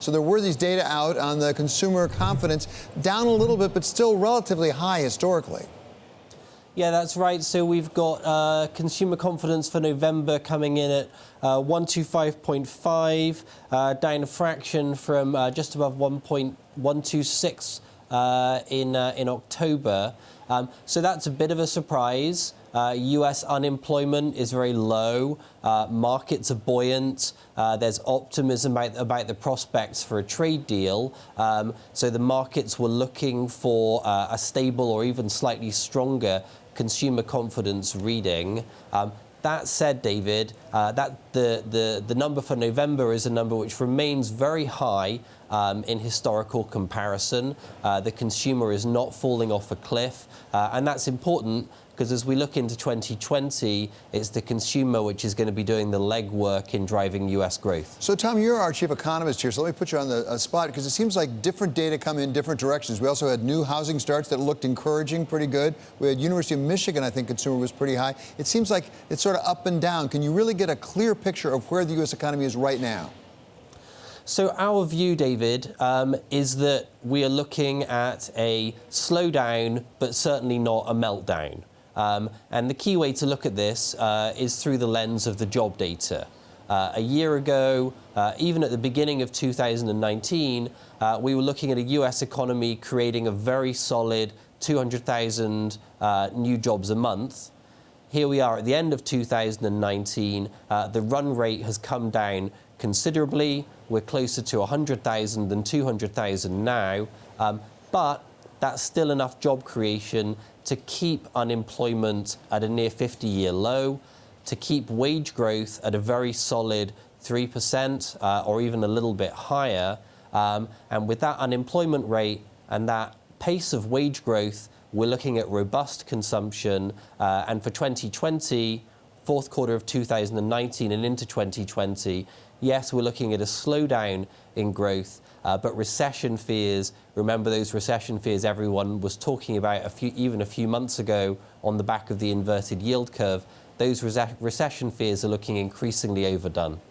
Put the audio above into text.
So there were these data out on the consumer confidence, down a little bit, but still relatively high historically. Yeah, that's right. So we've got consumer confidence for November coming in at 125.5, down a fraction from just above 1.126 in October. So that's a bit of a surprise. U.S. unemployment is very low. Markets are buoyant. There's optimism about the prospects for a trade deal. So the markets were looking for a stable or even slightly stronger consumer confidence reading. That said, David, that the number for November is a number which remains very high in historical comparison. The consumer is not falling off a cliff, and that's important because as we look into 2020, it's the consumer which is going to be doing the legwork in driving U.S. growth. So, Tom, you're our chief economist here, so let me put you on the spot because it seems like different data come in different directions. We also had new housing starts that looked encouraging, pretty good. We had University of Michigan, I think consumer was pretty high. It seems like it's sort of up and down. Can you really get a clear picture of where the U.S. economy is right now? So our view, David, is that we are looking at a slowdown, but certainly not a meltdown. And the key way to look at this is through the lens of the job data. A year ago, even at the beginning of 2019, we were looking at a U.S. economy creating a very solid 200,000 new jobs a month. Here we are at the end of 2019. The run rate has come down considerably. We're closer to 100,000 than 200,000 now. But that's still enough job creation to keep unemployment at a near 50-year low, to keep wage growth at a very solid 3% or even a little bit higher. And with that unemployment rate and that pace of wage growth, we're looking at robust consumption. And for 2020, fourth quarter of 2019 and into 2020, yes, we're looking at a slowdown in growth, but recession fears, remember those recession fears everyone was talking about even a few months ago on the back of the inverted yield curve, those recession fears are looking increasingly overdone.